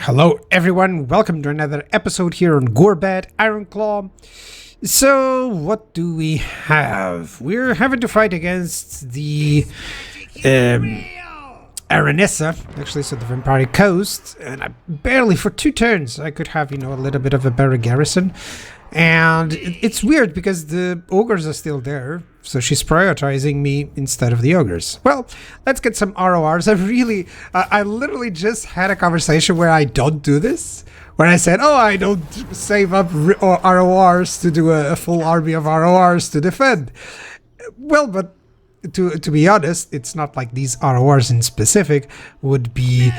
Hello everyone, welcome to another episode here on Gorbad, Ironclaw. So, what do we have? We're having to fight against the Aranessa, actually, so the Vampire Coast, and I barely, for 2 turns, I could have, a little bit of a better garrison. And it's weird because the ogres are still there, so she's prioritizing me instead of the ogres. Well, let's get some RORs. I literally just had a conversation where I don't do this, where I said, oh, I don't save up RORs to do a full army of RORs to defend. Well, but to be honest, it's not like these RORs in specific would be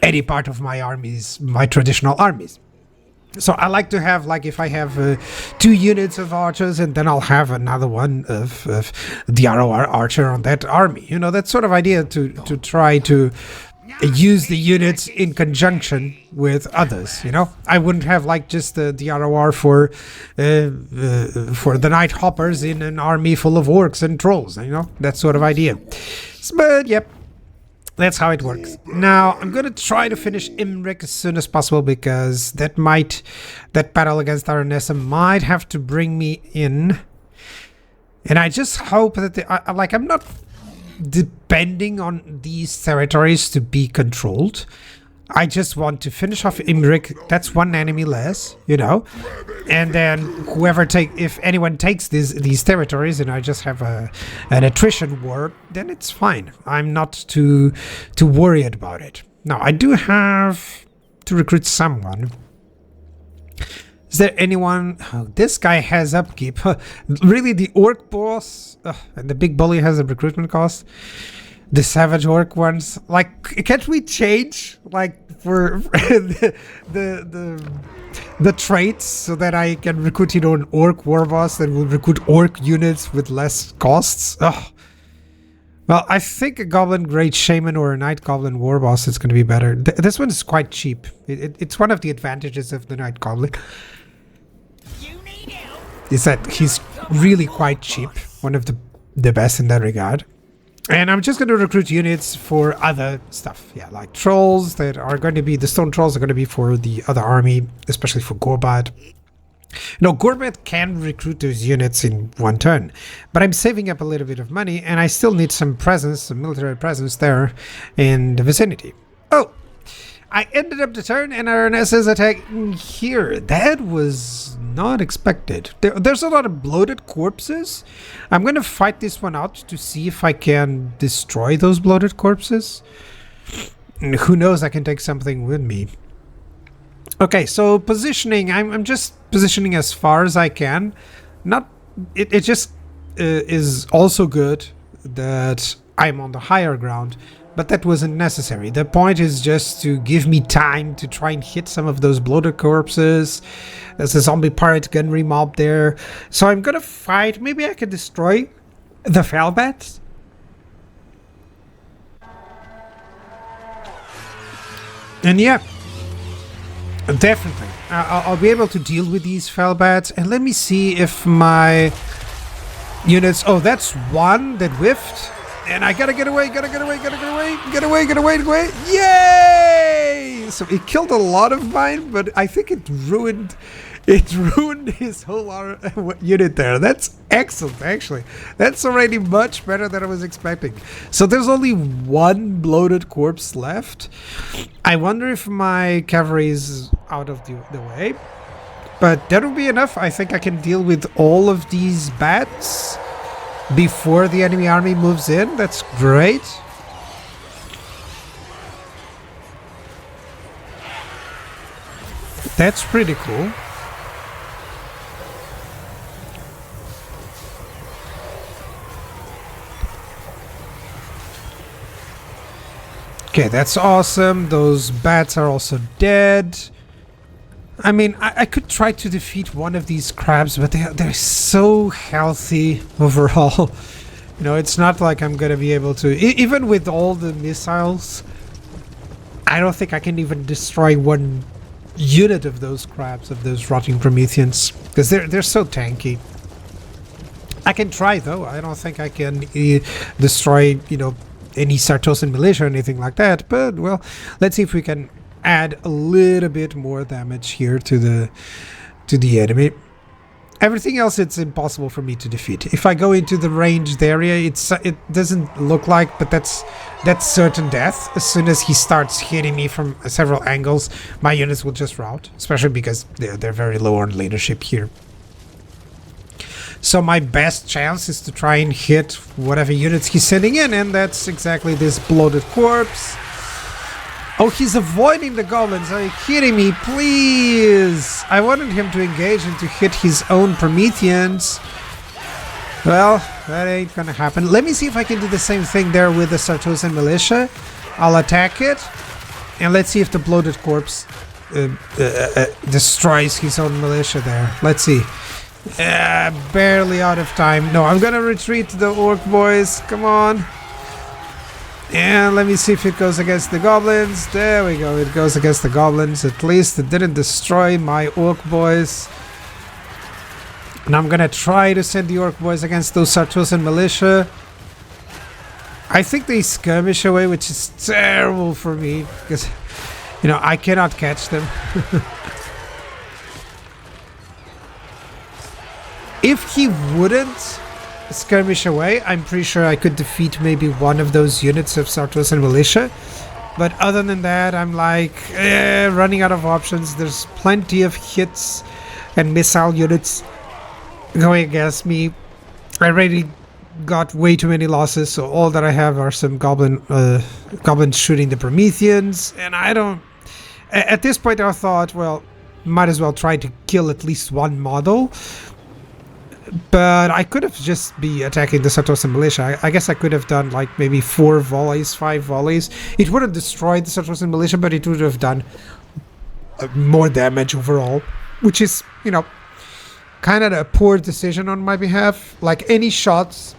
any part of my armies, my traditional armies. So I like to have, like, if I have 2 units of archers, and then I'll have another one of the ROR archer on that army. That sort of idea to try to use the units in conjunction with others. I wouldn't have like just the ROR for the night hoppers in an army full of orcs and trolls. That sort of idea. But yep. That's how it works. Now, I'm gonna try to finish Imric as soon as possible because that battle against Aranessa might have to bring me in. And I just hope that I'm not depending on these territories to be controlled. I just want to finish off Imric. That's 1 enemy less, and then if anyone takes these territories and I just have an attrition war, then it's fine. I'm not too worried about it. Now, I do have to recruit someone. Is there anyone? Oh, this guy has upkeep. Really, the orc boss and the big bully has a recruitment cost. The savage orc ones, can't we change for the traits so that I can recruit an orc war boss that will recruit orc units with less costs? Oh. Well, I think a goblin great shaman or a night goblin war boss is going to be better. This one is quite cheap. It's one of the advantages of the night goblin. Is that he's really quite cheap. One of the best in that regard. And I'm just going to recruit units for other stuff. Yeah, like trolls that are going to be... The stone trolls are going to be for the other army, especially for Gorbad. Gorbad can recruit those units in 1 turn. But I'm saving up a little bit of money, and I still need some military presence there in the vicinity. Oh! I ended up the turn, and Aranessa is attacking here. That was not expected. There's a lot of bloated corpses. I'm going to fight this one out to see if I can destroy those bloated corpses. And who knows, I can take something with me. Okay, so positioning. I'm just positioning as far as I can. It just is also good that I'm on the higher ground. But that wasn't necessary. The point is just to give me time to try and hit some of those bloated corpses. There's a zombie pirate gunnery mob there. So I'm gonna fight. Maybe I can destroy the Felbats. And yeah, definitely. I'll be able to deal with these Felbats. And let me see if my units... Oh, that's 1 that whiffed. And I gotta get away, get away. Yay! So it killed a lot of mine, but I think it ruined his whole unit there. That's excellent, actually. That's already much better than I was expecting. So there's only 1 bloated corpse left. I wonder if my cavalry is out of the way. But that'll be enough. I think I can deal with all of these bats before the enemy army moves in. That's great. That's pretty cool. Okay, that's awesome. Those bats are also dead. I mean, I could try to defeat one of these crabs, but they're so healthy overall. It's not like I'm gonna be able to... Even with all the missiles, I don't think I can even destroy 1 unit of those crabs, of those rotting Prometheans, because they're so tanky. I can try, though. I don't think I can destroy, any Sartosan militia or anything like that, but, well, let's see if we can add a little bit more damage here to the enemy. Everything else, it's impossible for me to defeat. If I go into the ranged area, it doesn't look like, but that's certain death. As soon as he starts hitting me from several angles, my units will just rout, especially because they're very low on leadership here. So my best chance is to try and hit whatever units he's sending in, and that's exactly this bloated corpse. Oh, he's avoiding the goblins. Are you kidding me? Please! I wanted him to engage and to hit his own Prometheans. Well, that ain't gonna happen. Let me see if I can do the same thing there with the Sartosan Militia. I'll attack it, and let's see if the bloated corpse destroys his own militia there. Let's see. Barely out of time. No, I'm gonna retreat to the orc boys. Come on. And let me see if it goes against the goblins. There we go. It goes against the goblins. At least it didn't destroy my orc boys. And I'm gonna try to send the orc boys against those Sartosan militia. I think they skirmish away, which is terrible for me because, you know, I cannot catch them. If he wouldn't skirmish away, I'm pretty sure I could defeat maybe one of those units of Sartosan militia. But other than that, I'm like running out of options. There's plenty of hits and missile units going against me. I already got way too many losses, so all that I have are some goblins shooting the Prometheans, and I don't... At this point I thought, well, might as well try to kill at least one model. But I could have just be attacking the Sartosan militia. I guess I could have done like maybe 4 volleys, 5 volleys. It would have destroyed the Sartosan militia, but it would have done more damage overall, which is, you know, kind of a poor decision on my behalf. Like any shots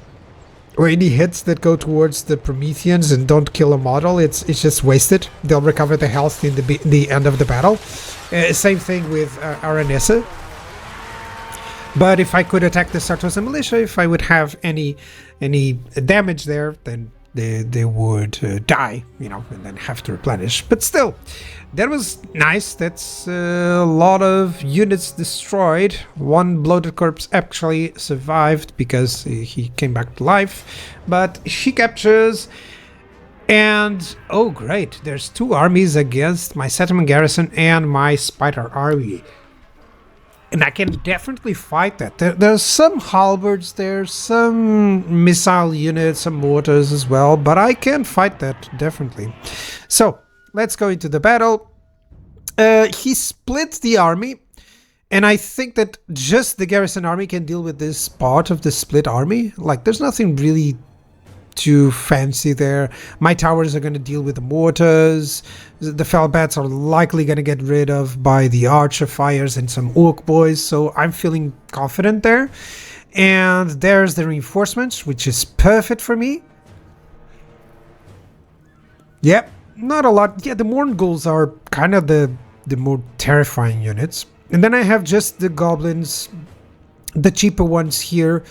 or any hits that go towards the Prometheans and don't kill a model, it's just wasted. They'll recover the health in the end of the battle. Same thing with Aranessa. But if I could attack the Sartosan militia, if I would have any damage there, then they would die, you know, and then have to replenish. But still, that was nice. That's a lot of units destroyed. One bloated corpse actually survived because he came back to life. But she captures, and oh great, there's 2 armies against my settlement garrison and my spider army. And I can definitely fight that. There's some halberds there, some missile units, some mortars as well, but I can fight that, definitely. So, let's go into the battle. He split the army, and I think that just the garrison army can deal with this part of the split army. Like, there's nothing really too fancy there. My towers are going to deal with the mortars. The fell bats are likely going to get rid of by the archer fires and some orc boys, so I'm feeling confident there. And there's the reinforcements, which is perfect for me. Yep, not a lot. Yeah, the Morngulls are kind of the more terrifying units. And then I have just the goblins, the cheaper ones here,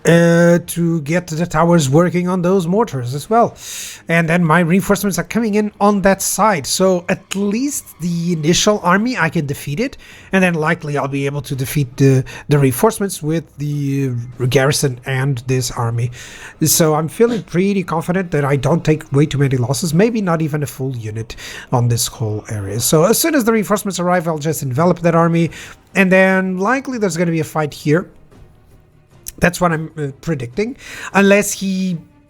to get the towers working on those mortars as well. And then my reinforcements are coming in on that side, so at least the initial army I can defeat it, and then likely I'll be able to defeat the reinforcements with the garrison and this army. So I'm feeling pretty confident that I don't take way too many losses, maybe not even a full unit on this whole area. So as soon as the reinforcements arrive, I'll just envelop that army, and then likely there's going to be a fight here. That's what I'm predicting, unless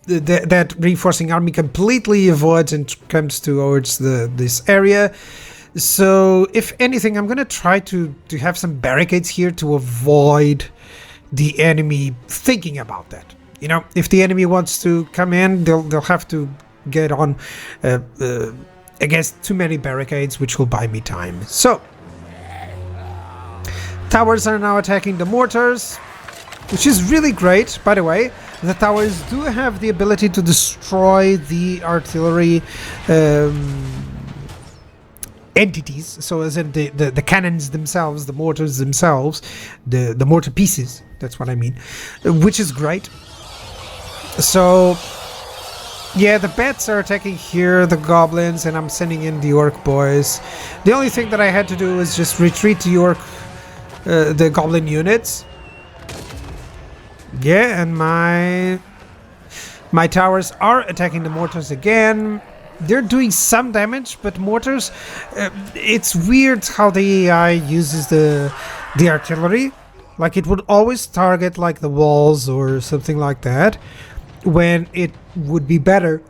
that reinforcing army completely avoids and comes towards this area. So, if anything, I'm gonna try to have some barricades here to avoid the enemy thinking about that. You know, if the enemy wants to come in, they'll have to get on against too many barricades, which will buy me time. So, towers are now attacking the mortars, which is really great, by the way. The towers do have the ability to destroy the artillery entities, so as in the cannons themselves, the mortars themselves, the mortar pieces, that's what I mean, which is great. So Yeah, the bats are attacking here, the goblins, and I'm sending in the orc boys. The only thing that I had to do was just retreat the goblin units. Yeah, and my towers are attacking the mortars again. They're doing some damage, but mortars, it's weird how the AI uses the artillery. Like, it would always target like the walls or something like that, when it would be better,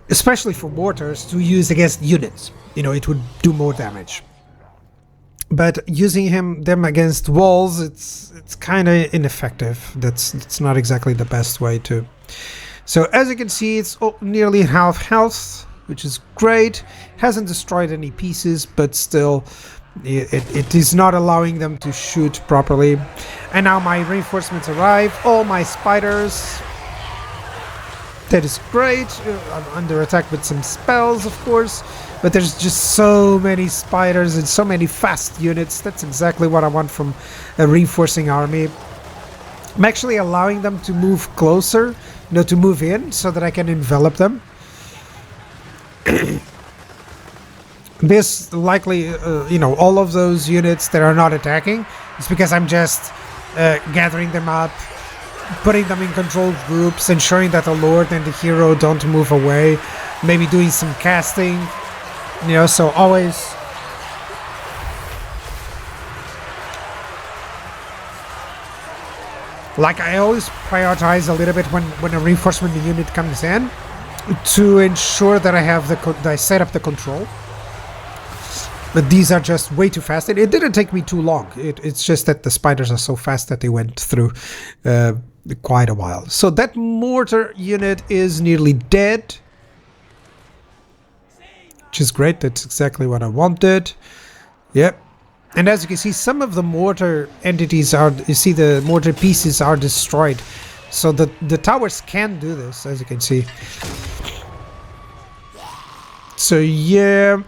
especially for mortars, to use against units. You know, it would do more damage. But using them against walls, it's kind of ineffective. That's not exactly the best way to. So as you can see, it's nearly half health, which is great. Hasn't destroyed any pieces, but still, it is not allowing them to shoot properly. And now my reinforcements arrive. All my spiders. That is great. I'm under attack with some spells, of course, but there's just so many spiders and so many fast units. That's exactly what I want from a reinforcing army. I'm actually allowing them to move closer, to move in, so that I can envelop them. This likely, all of those units that are not attacking, it's because I'm just gathering them up, putting them in controlled groups, ensuring that the Lord and the hero don't move away, maybe doing some casting, so always like I always prioritize a little bit when a reinforcement unit comes in to ensure that I set up the control. But these are just way too fast. It didn't take me too long. It's just that the spiders are so fast that they went through quite a while. So that mortar unit is nearly dead, which is great. That's exactly what I wanted. Yep. And as you can see, some of the mortar entities the mortar pieces are destroyed. So the towers can do this, as you can see. So yeah,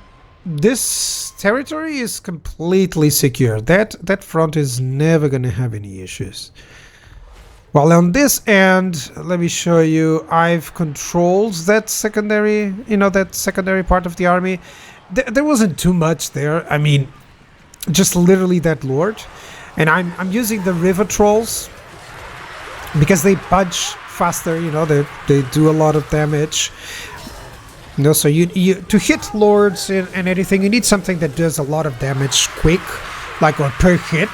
this territory is completely secure. That front is never going to have any issues. Well, on this end, let me show you, I've controlled that secondary, that secondary part of the army. There wasn't too much there. I mean, just literally that lord. And I'm using the river trolls because they punch faster, they do a lot of damage. So you to hit lords and anything, you need something that does a lot of damage quick, or per hit,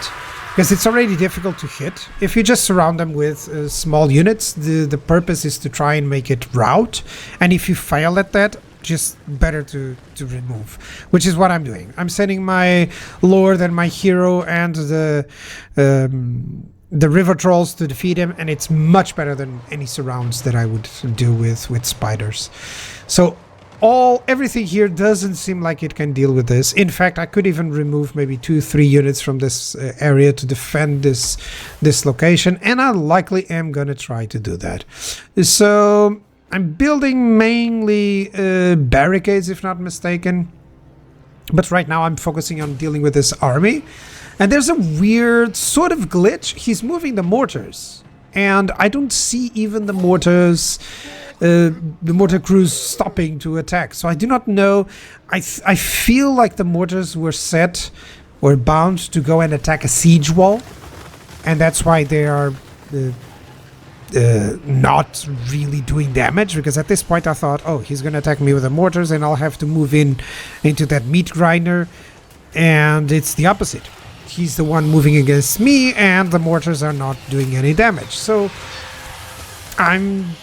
because it's already difficult to hit. If you just surround them with small units, the purpose is to try and make it rout, and if you fail at that, just better to remove, which is what I'm doing. I'm sending my lord and my hero and the river trolls to defeat him, and it's much better than any surrounds that I would do with spiders. So everything here doesn't seem like it can deal with this. In fact, I could even remove maybe 2-3 units from this area to defend this location, and I likely am gonna try to do that. So I'm building mainly barricades, if not mistaken, but right now I'm focusing on dealing with this army. And there's a weird sort of glitch. He's moving the mortars, and I don't see even the mortar crews stopping to attack. So I do not know. I feel like the mortars were bound to go and attack a siege wall, and that's why they are not really doing damage, because at this point I thought, oh, he's gonna attack me with the mortars and I'll have to move into that meat grinder, and it's the opposite. He's the one moving against me, and the mortars are not doing any damage. So I'm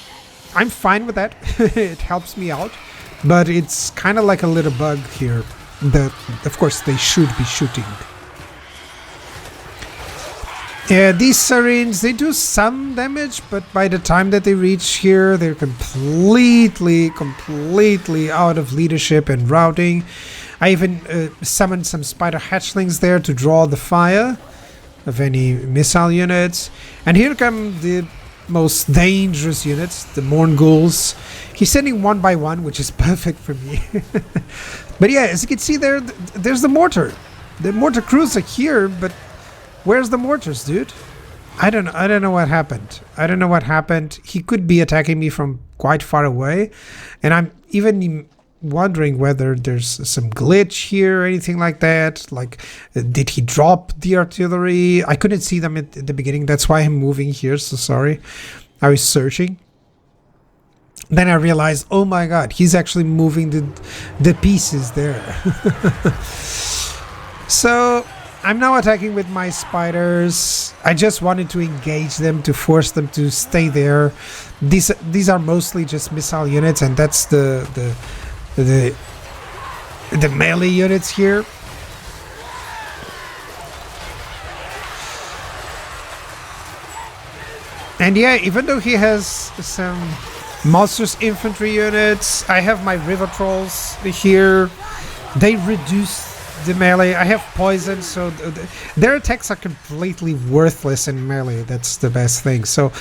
fine with that. It helps me out, but it's kind of like a little bug here that, of course, they should be shooting. These sirens, they do some damage, but by the time that they reach here, they're completely out of leadership and routing. I even summoned some spider hatchlings there to draw the fire of any missile units. And here come the most dangerous units, the Morn Ghouls. He's sending one by one, which is perfect for me. But yeah, as you can see there's the mortar. The mortar crews are here, but where's the mortars, dude? I don't know what happened. He could be attacking me from quite far away, and I'm even wondering whether there's some glitch here or anything like that. Like, did he drop the artillery? I couldn't see them at the beginning. That's why I'm moving here. So sorry. I was searching. Then I realized, oh my god, he's actually moving the pieces there. So I'm now attacking with my spiders. I just wanted to engage them, to force them to stay there. These are mostly just missile units, and that's the melee units here. And yeah, even though he has some monstrous infantry units, I have my river trolls here. They reduce the melee. I have poison, so their attacks are completely worthless in melee. That's the best thing. So,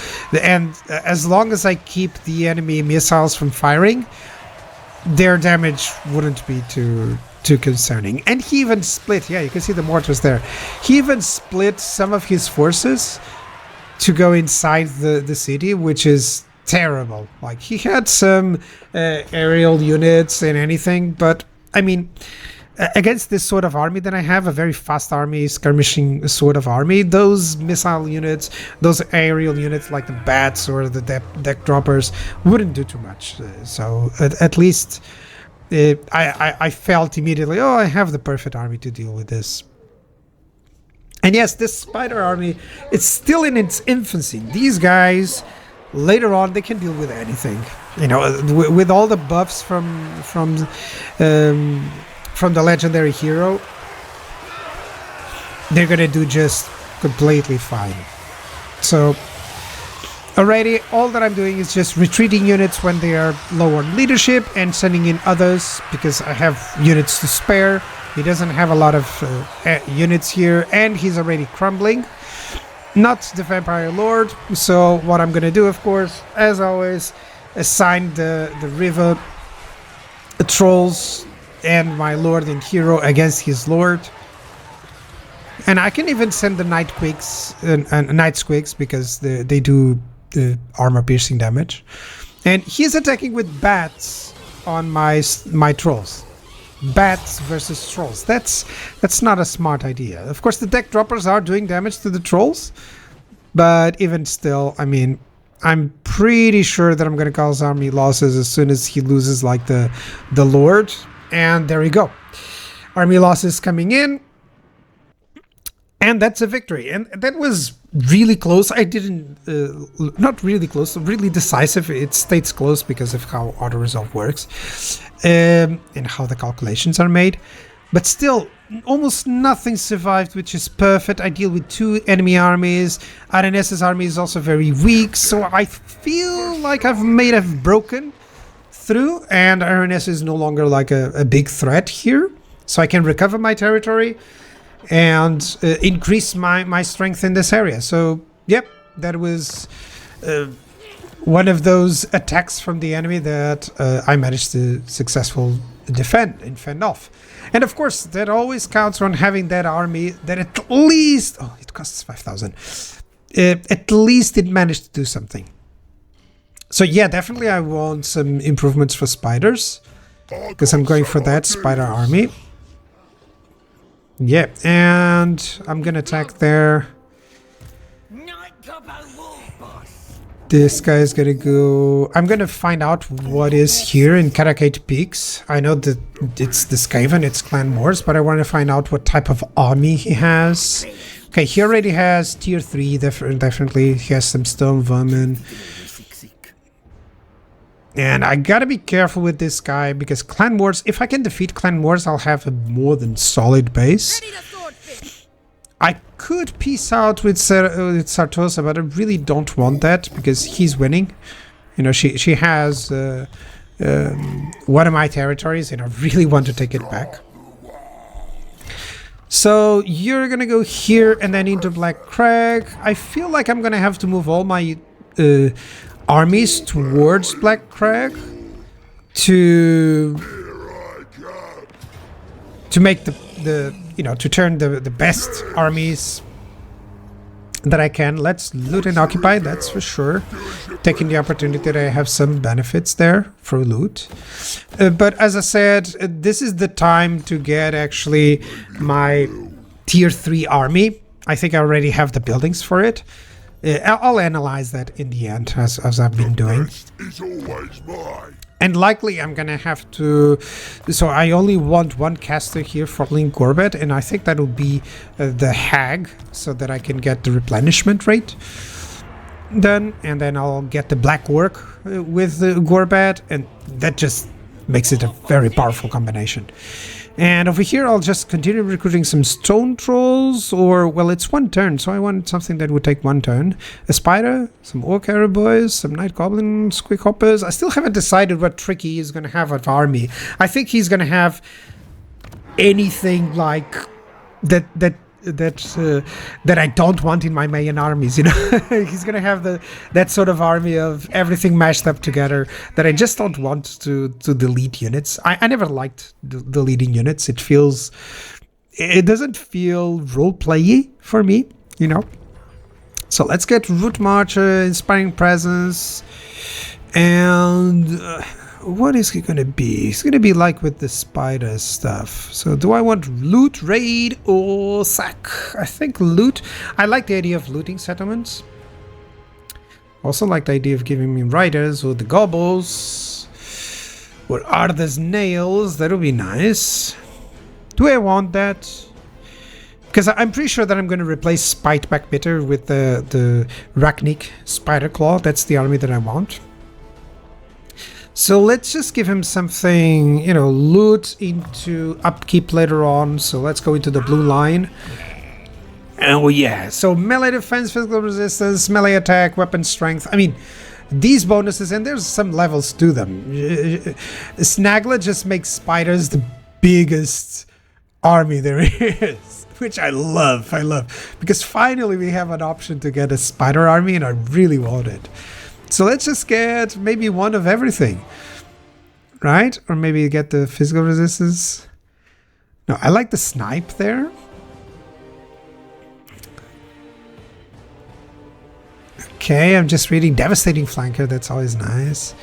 and as long as I keep the enemy missiles from firing, their damage wouldn't be too concerning. And he even split, yeah, you can see the mortars there. He even split some of his forces to go inside the city, which is terrible. Like, he had some aerial units and anything, but I mean, against this sort of army that I have, a very fast army, skirmishing sort of army, those missile units, those aerial units like the bats or the deck droppers wouldn't do too much. So at least I felt immediately, oh, I have the perfect army to deal with this. And yes, this spider army, it's still in its infancy. These guys, later on, they can deal with anything. You know, with all the buffs from the legendary hero, they're gonna do just completely fine. So already all that I'm doing is just retreating units when they are low on leadership and sending in others because I have units to spare. He doesn't have a lot of units here, and he's already crumbling. Not the Vampire Lord. So what I'm gonna do, of course, as always, assign the river trolls and my lord and hero against his lord, and I can even send the night quakes and night squigs because they do the armor piercing damage. And he's attacking with bats on my trolls. Bats versus trolls. That's not a smart idea. Of course, the deck droppers are doing damage to the trolls, but even still, I mean, I'm pretty sure that I'm gonna cause army losses as soon as he loses like the lord. And there we go. Army losses coming in. And that's a victory. And that was really close. I didn't... not really close. Really decisive. It stays close because of how auto-resolve works. And how the calculations are made. But still, almost nothing survived, which is perfect. I deal with 2 enemy armies. Aranessa's army is also very weak. So I feel like I've broken through, and Aranessa is no longer like a big threat here, so I can recover my territory and increase my strength in this area. So yep, that was one of those attacks from the enemy that I managed to successfully fend off. And of course, that always counts on having that army that at least, oh, it costs 5,000, at least it managed to do something. So yeah, definitely I want some improvements for spiders, because I'm going for that spider army. Yeah, and I'm gonna attack there. This guy is gonna go... I'm gonna find out what is here in Karakate Peaks. I know that it's the Skaven, it's Clan Wars, but I want to find out what type of army he has. Okay, he already has tier 3, definitely. He has some stone vermin. And I gotta be careful with this guy, because Clan Wars, if I can defeat Clan Wars, I'll have a more than solid base. I could peace out with Sartosa, but I really don't want that, because he's winning. You know, she has one of my territories, and I really want to take it back. So you're gonna go here and then into Black Crag. I feel like I'm gonna have to move all my armies towards Black Crag to make the you know, to turn the best armies that I can. Let's loot and occupy, that's for sure. Taking the opportunity that I have some benefits there for loot. But as I said, this is the time to get actually my tier 3 army. I think I already have the buildings for it. I'll analyze that in the end, as I've been doing. And likely I'm gonna have to... So I only want one caster here following Gorbad, and I think that'll be the Hag, so that I can get the replenishment rate done, and then I'll get the Black Orc with Gorbad, and that just makes it a very powerful combination. And over here I'll just continue recruiting some stone trolls, or, well, it's one turn, so I want something that would take one turn. A spider, some orc arrow boys, some night goblin squig hoppers. I still haven't decided what Tricky is going to have at army. I think he's going to have anything like that I don't want in my main armies, you know. He's gonna have that sort of army of everything mashed up together that I just don't want to delete units. I never liked deleting units. It doesn't feel role-play-y for me, you know. So let's get Root Marcher, Inspiring Presence, and what is he gonna be? He's gonna be like with the spider stuff. So do I want loot, raid, or sack? I think loot. I like the idea of looting settlements. Also like the idea of giving me riders or the gobbles. Or Arda's nails. That would be nice. Do I want that? Because I'm pretty sure that I'm going to replace Spiteback Bitter with the Rachnik Spider Claw. That's the army that I want. So let's just give him something, you know, loot into upkeep later on. So let's go into the blue line. Oh yeah, so melee defense, physical resistance, melee attack, weapon strength. I mean, these bonuses, and there's some levels to them. Snaglet just makes spiders the biggest army there is, which I love, because finally we have an option to get a spider army, and I really want it. So let's just get maybe one of everything, right? Or maybe get the physical resistance. No, I like the snipe there. Okay, I'm just reading Devastating Flanker. That's always nice.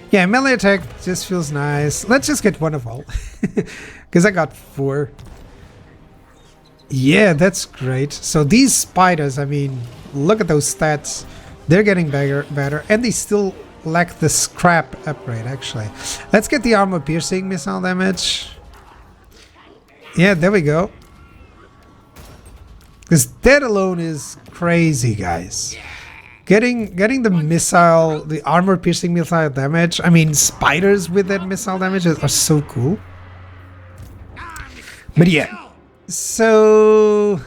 Yeah, melee attack just feels nice. Let's just get one of all, because I got 4. Yeah, that's great. So these spiders, I mean, look at those stats. They're getting better, and they still lack the scrap upgrade, actually. Let's get the armor piercing missile damage. Yeah, there we go. Because that alone is crazy, guys. Getting the armor piercing missile damage. I mean, spiders with that missile damage are so cool. But yeah, so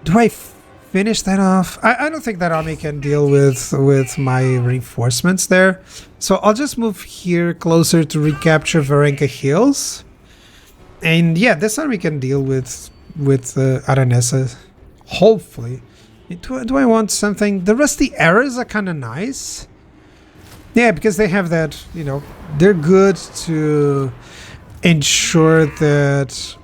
do I finish that off? I don't think that army can deal with my reinforcements there. So I'll just move here closer to recapture Varenka Hills. And yeah, this army can deal with Aranessa. Hopefully. Do I want something? The Rusty Arrows are kind of nice. Yeah, because they have that, you know, they're good to ensure that...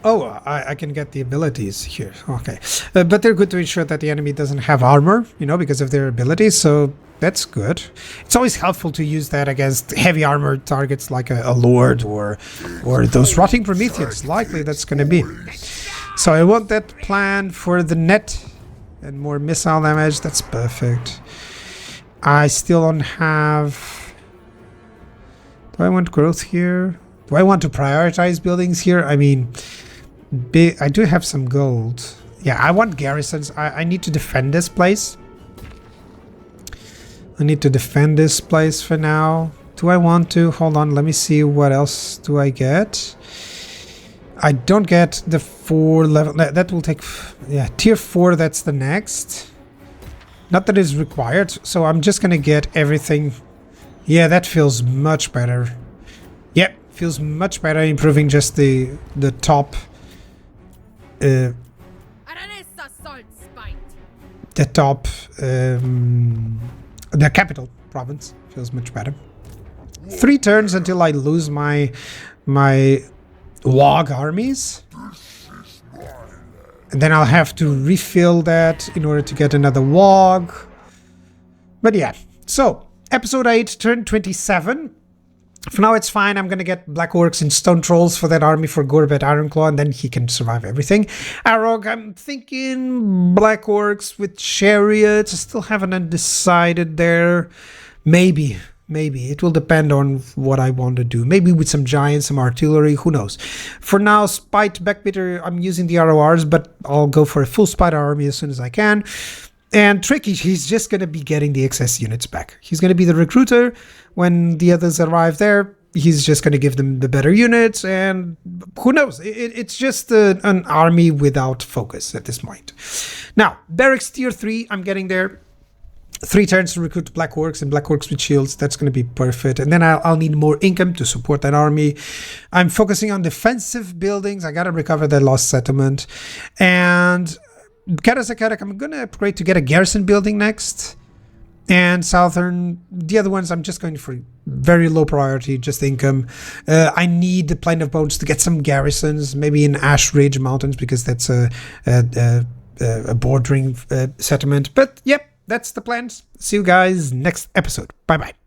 Oh, I can get the abilities here. Okay. But they're good to ensure that the enemy doesn't have armor, you know, because of their abilities. So that's good. It's always helpful to use that against heavy armored targets like a Lord or those Rotting Prometheans. Likely that's going to be. So I want that plan for the net and more missile damage. That's perfect. I still don't have... Do I want growth here? Do I want to prioritize buildings here? I mean... I do have some gold. Yeah, I want garrisons. I need to defend this place. I need to defend this place for now. Do I want to? Hold on, let me see what else do I get. I don't get the 4 level. That will take... Yeah, tier 4, that's the next. Not that it's required, so I'm just gonna get everything. Yeah, that feels much better. Yep, feels much better, improving just the top... Aranessa the top, the capital province feels much better. 3 turns until I lose my Wog armies. And then I'll have to refill that in order to get another wog. But yeah, so episode 8, turn 27. For now, it's fine. I'm going to get Black Orcs and Stone Trolls for that army for Gorbad Ironclaw, and then he can survive everything. Arog, I'm thinking Black Orcs with Chariots. I still haven't undecided there. Maybe. It will depend on what I want to do. Maybe with some Giants, some Artillery, who knows. For now, Spite Backbitter, I'm using the RORs, but I'll go for a full Spite army as soon as I can. And Tricky, he's just going to be getting the excess units back. He's going to be the recruiter. When the others arrive there, he's just going to give them the better units. And who knows? It's just an army without focus at this point. Now, Barracks Tier 3, I'm getting there. 3 turns to recruit Black Orcs and Black Orcs with shields. That's going to be perfect. And then I'll need more income to support that army. I'm focusing on defensive buildings. I got to recover that lost settlement. And Karasakarak, I'm going to upgrade to get a garrison building next. And Southern, the other ones, I'm just going for very low priority, just income. I need the Plain of Bones to get some garrisons, maybe in Ash Ridge Mountains, because that's a bordering settlement. But yep, that's the plans. See you guys next episode. Bye-bye.